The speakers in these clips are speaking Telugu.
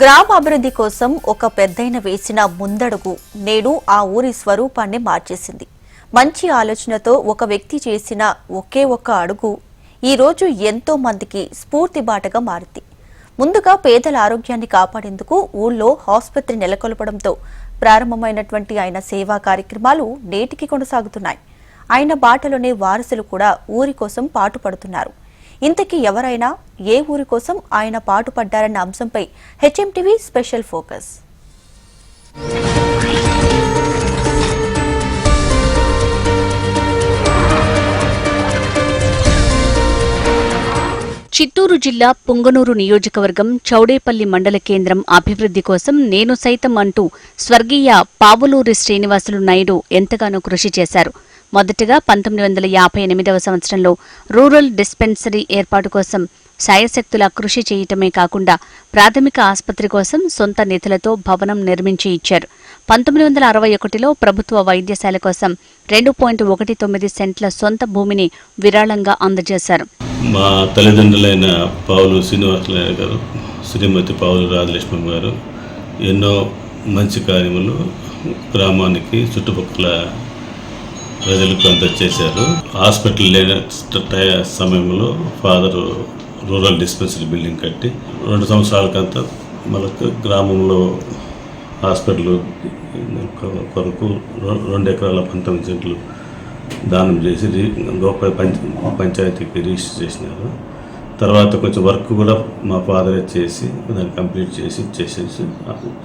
గ్రామాభివృద్ధి కోసం ఒక పెద్దయిన వేసిన ముందడుగు నేడు ఆ ఊరి స్వరూపాన్ని మార్చేసింది. మంచి ఆలోచనతో ఒక వ్యక్తి చేసిన ఒకే ఒక్క అడుగు ఈ రోజు ఎంతో మందికి స్ఫూర్తి బాటగా మారింది. ముందుగా పేదల ఆరోగ్యాన్ని కాపాడేందుకు ఊళ్ళో ఆసుపత్రి నెలకొల్పడంతో ప్రారంభమైనటువంటి ఆయన సేవా కార్యక్రమాలు నేటికి కొనసాగుతున్నాయి. ఆయన బాటలోనే వారసులు కూడా ఊరి కోసం పాటుపడుతున్నారు. ఇంతకీ ఎవరైనా ఏ ఊరి కోసం ఆయన పాటుపడ్డారన్న అంశంపై హెచ్ఎంటీవీ స్పెషల్ ఫోకస్. చిత్తూరు జిల్లా పుంగనూరు నియోజకవర్గం చౌడేపల్లి మండల కేంద్రం అభివృద్ధి కోసం నేను సైతం అంటూ స్వర్గీయ పావులూరి శ్రీనివాసులు నాయుడు ఎంతగానో కృషి చేశారు. మొదటగా 1958వ సంవత్సరంలో రూరల్ డిస్పెన్సరీ ఏర్పాటు కోసం శాయశక్తులా కృషి చేయటమే కాకుండా ప్రాథమిక ఆసుపత్రి కోసం సొంత నిధులతో భవనం నిర్మించి ఇచ్చారు. 1961లో ప్రభుత్వ వైద్యశాల కోసం 2.19 సెంట్ల సొంత భూమిని విరాళంగా అందజేశారు. మా తల్లిదండ్రులైన పావులు శ్రీనివాసరావు గారు, శ్రీమతి పావులు రాజలక్ష్మి గారు ఎన్నో మంచి కార్యములు గ్రామానికి చుట్టుపక్కల ప్రజలకు అంతా చేశారు. హాస్పిటల్ లేని సమయంలో ఫాదరు రూరల్ డిస్పెన్సరీ బిల్డింగ్ కట్టి 2 సంవత్సరాలకంతా మనకు గ్రామంలో హాస్పిటల్ కొరకు 2 ఎకరాల 19 సెంట్లు దానం చేసి గోప పంచాయతీకి రిజిస్టర్ చేసినారు. తర్వాత కొంచెం వర్క్ కూడా మా ఫాదరే చేసి దాన్ని కంప్లీట్ చేసేసి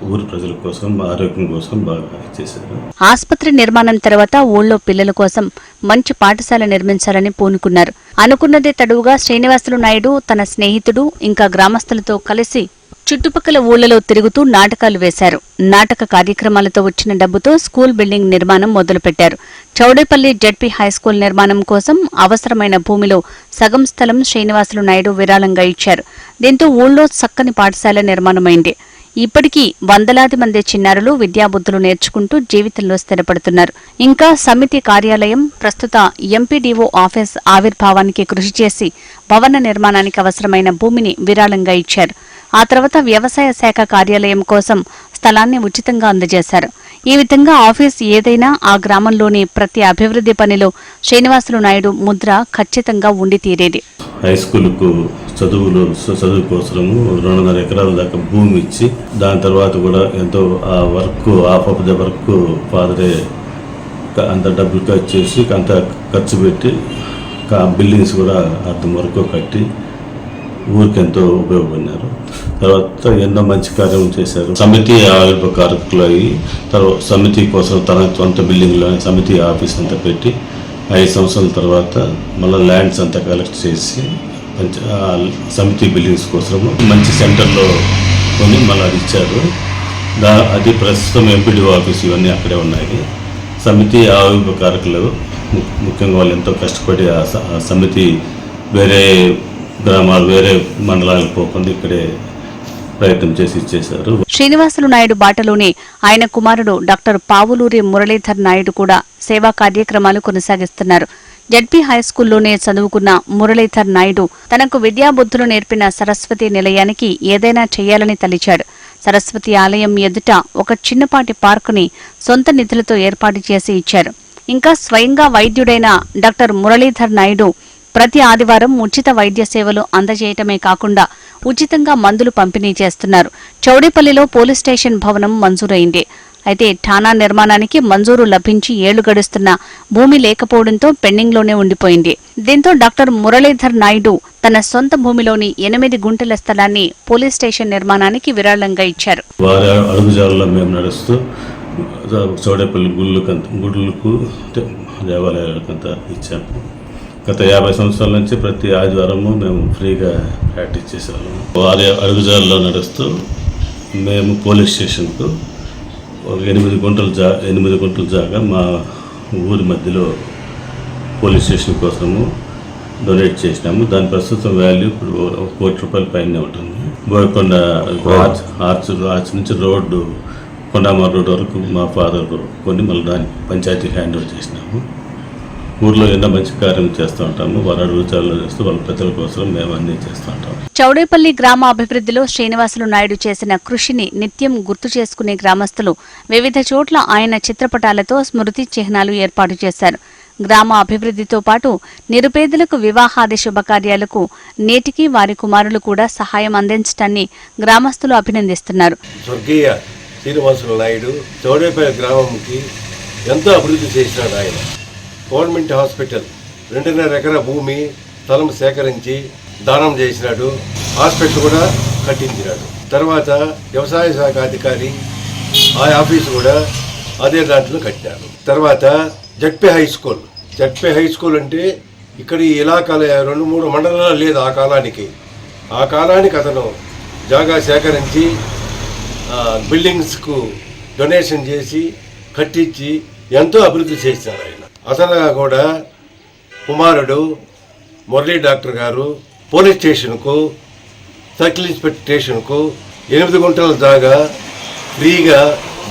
ఊరి ప్రజల కోసం ఆరోగ్యం కోసం బాగా చేశారు. ఆసుపత్రి నిర్మాణం తర్వాత ఊళ్ళో పిల్లల కోసం మంచి పాఠశాల నిర్మించాలని పూనుకున్నారు. అనుకున్నదే తడువుగా శ్రీనివాసులు నాయుడు తన స్నేహితుడు ఇంకా గ్రామస్తులతో కలిసి చుట్టుపక్కల ఊళ్లలో తిరుగుతూ నాటకాలు వేశారు. నాటక కార్యక్రమాలతో వచ్చిన డబ్బుతో స్కూల్ బిల్డింగ్ నిర్మాణం మొదలుపెట్టారు. చౌడేపల్లి జడ్పీ హైస్కూల్ నిర్మాణం కోసం అవసరమైన భూమిలో సగం స్థలం శ్రీనివాసులు నాయుడు విరాళంగా ఇచ్చారు. దీంతో ఊళ్ళో చక్కని పాఠశాల నిర్మాణమైంది. ఇప్పటికీ వందలాది మంది చిన్నారులు విద్యాబుద్ధులు నేర్చుకుంటూ జీవితంలో స్థిరపడుతున్నారు. ఇంకా సమితి కార్యాలయం, ప్రస్తుత ఎంపీడీఓ ఆఫీస్ ఆవిర్భావానికి కృషి చేసి భవన నిర్మాణానికి అవసరమైన భూమిని విరాళంగా ఇచ్చారు. ఆ తర్వాత వ్యవసాయ శాఖ కార్యాలయం కోసం స్థలాన్ని ఉచితంగా అందజేశారు. ఈ విధంగా ఆఫీస్ ఏదైనా ఆ గ్రామంలోని ప్రతి అభివృద్ధి పనిలో శ్రీనివాసులు నాయుడు ముద్ర ఖచ్చితంగా ఉండి తీరేది. హై స్కూల్కు చదువు కోసము 2.5 ఎకరాల దాకా భూమి ఇచ్చి దాని తర్వాత కూడా ఎంతో ఆ వర్క్ ఆఫ్ ద వర్క్ ఫాదరే అంత డబ్బులు ఖర్చు చేసి అంత ఖర్చు పెట్టి బిల్డింగ్స్ కూడా అర్థం వరకు కట్టి ఊరికి ఎంతో ఉపయోగపడినారు. తర్వాత ఎన్నో మంచి కార్యం చేశారు. సమితి ఆవిర్భావకారకులు అయ్యి తర్వాత సమితి కోసం తన సొంత బిల్డింగ్లో సమితి ఆఫీస్ అంతా పెట్టి 5 సంవత్సరాల తర్వాత మళ్ళీ ల్యాండ్స్ అంతా కలెక్ట్ చేసి సమితి బిల్డింగ్స్ కోసము మంచి సెంటర్లో కొని మళ్ళీ అది ఇచ్చారు. అది ప్రస్తుతం ఎంపీడీఓ ఆఫీస్ ఇవన్నీ అక్కడే ఉన్నాయి. సమితి ఆవిర్భావకారకులు ముఖ్యంగా వాళ్ళు ఎంతో కష్టపడి ఆ సమితి వేరే గ్రామాలు వేరే మండలాలకు పోకుండా ఇక్కడే ప్రయత్నం చేసి ఇచ్చేశారు. శ్రీనివాసులు నాయుడు బాటలోనే ఆయన కుమారుడు డాక్టర్ పావులూరి మురళీధర్ నాయుడు కూడా సేవా కార్యక్రమాలు కొనసాగిస్తున్నారు. జడ్పీ హైస్కూల్లోనే చదువుకున్న మురళీధర్ నాయుడు తనకు విద్యాబుద్ధులు నేర్పిన సరస్వతి నిలయానికి ఏదైనా చేయాలని తలిచాడు. సరస్వతి ఆలయం ఎదుట ఒక చిన్నపాటి పార్కుని సొంత నిధులతో ఏర్పాటు చేసి ఇచ్చారు. ఇంకా స్వయంగా వైద్యుడైన డాక్టర్ మురళీధర్ నాయుడు ప్రతి ఆదివారం ఉచిత వైద్య సేవలు అందజేయటమే కాకుండా ఉచితంగా మందులు పంపిణీ చేస్తున్నారు. చౌడేపల్లిలో పోలీస్ స్టేషన్ భవనం మంజూరైంది. అయితే ఠాణా నిర్మాణానికి మంజూరు లభించి 7 గడుస్తున్న భూమి లేకపోవడంతో పెండింగ్లోనే ఉండిపోయింది. దీంతో డాక్టర్ మురళీధర్ నాయుడు తన సొంత భూమిలోని 8 గుంటల స్థలాన్ని పోలీస్ స్టేషన్ నిర్మాణానికి విరాళంగా ఇచ్చారు. వారి అడుగుజాడల్లో మేము నడుస్తూ చౌడేపల్లి గుళ్ళకు దేవాలయాలకంతా ఇచ్చాము. గత 50 సంవత్సరాల నుంచి ప్రతి ఆదివారము మేము ఫ్రీగా ప్రాక్టీస్ చేసేవాళ్ళము. వారి అడుగుజాడల్లో నడుస్తూ మేము పోలీస్ స్టేషన్కు 8 గుంటల జాగా మా ఊరి మధ్యలో పోలీస్ స్టేషన్ కోసము డొనేట్ చేసినాము. దాని ప్రస్తుతం వాల్యూ ఇప్పుడు ₹1 కోటి పైనే ఉంటుంది. బోయకొండ ఆర్చ్ నుంచి రోడ్డు కొండామార్ రోడ్ వరకు మా ఫాదర్ కొని మళ్ళీ దాన్ని పంచాయతీకి హ్యాండ్ ఓవర్ చేసినాము. ఊర్లో ఎన్నో మంచి కార్యం చేస్తూ ఉంటాము. వారు అడుగుచాలు చేస్తూ వాళ్ళ పెద్దల కోసం మేము అన్నీ చేస్తూ ఉంటాము. చౌడేపల్లి గ్రామ అభివృద్ధిలో శ్రీనివాసులు నాయుడు చేసిన కృషిని నిత్యం గుర్తు చేసుకునే గ్రామస్తులు వివిధ చోట్ల ఆయన చిత్రపటాలతో స్మృతి చిహ్నాలు ఏర్పాటు చేశారు. గ్రామ అభివృద్ధితో పాటు నిరుపేదలకు వివాహాది శుభకార్యాలకు నేటికి వారి కుమారులు కూడా సహాయం అందించడాన్ని గ్రామస్తులు అభినందిస్తున్నారు. స్వర్గీయ శ్రీనివాసులు నాయుడు చౌడేపల్లి గ్రామంకి ఎంతో అభివృద్ధి చేసినాడు. ఆయన గవర్నమెంట్ హాస్పిటల్ 2.5 ఎకరా భూమి స్థలం సేకరించి దానం చేసినాడు. హాస్పిటల్ కూడా కట్టించినాడు. తర్వాత వ్యవసాయ శాఖ అధికారి ఆ ఆఫీసు కూడా అదే దాంట్లో కట్టినాడు. తర్వాత జడ్పీ హై స్కూల్ అంటే ఇక్కడ ఈ ఇలాకాల 2-3 మండలాలు లేదు. ఆ కాలానికి అతను జాగా సేకరించి బిల్డింగ్స్కు డొనేషన్ చేసి కట్టించి ఎంతో అభివృద్ధి చేశారు. ఆయన అతను కూడా కుమారుడు మురళీ డాక్టర్ గారు పోలీస్ స్టేషన్కు, సర్కిల్ ఇన్స్పెక్టర్ స్టేషన్కు 8 గుంటల జాగా ఫ్రీగా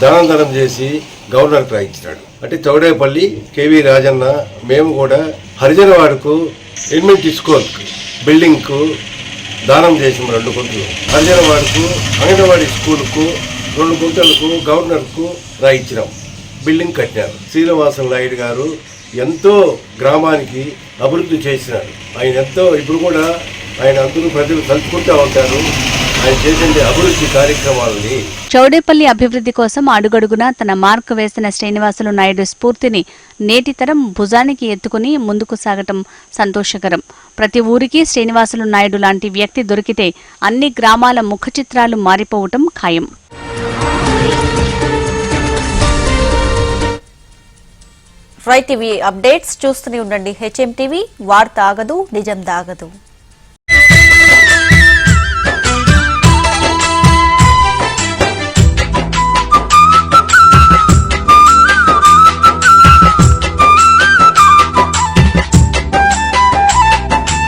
దానం చేసి గవర్నర్కి రాయించినాడు. అంటే చౌడేపల్లి కేవీ రాజన్న మేము కూడా హరిజనవాడకు ఎలిమెంటరీ స్కూల్ బిల్డింగ్కు దానం చేసాము 2 గుంటలు. హరిజనవాడకు అంగన్వాడీ స్కూల్కు 2 గుంటలకు గవర్నర్కు రాయించినాం. బిల్డింగ్ కట్టినారు. శ్రీనివాసులు నాయుడు గారు ఎంతో గ్రామానికి అభివృద్ధి చేసినారు. ఆయన ఎంతో ఇప్పుడు కూడా ఆయన అందరూ ప్రజలు తలుచుకుంటూ ఉంటారు ఆయన చేసే అభివృద్ధి కార్యక్రమాలని. చౌడేపల్లి అభివృద్ధి కోసం అడుగడుగునా తన మార్కు వేసిన శ్రీనివాసులు నాయుడు స్ఫూర్తిని నేటి తరం భుజానికి ఎత్తుకుని ముందుకు సాగటం సంతోషకరం. ప్రతి ఊరికి శ్రీనివాసులు నాయుడు లాంటి వ్యక్తి దొరికితే అన్ని గ్రామాల ముఖ చిత్రాలు మారిపోవటం ఖాయం. రైట్ టీవీ అప్డేట్స్ చూస్తూనే ఉండండి. HM టీవీ, వార్త ఆగదు, నిజం దాగదు.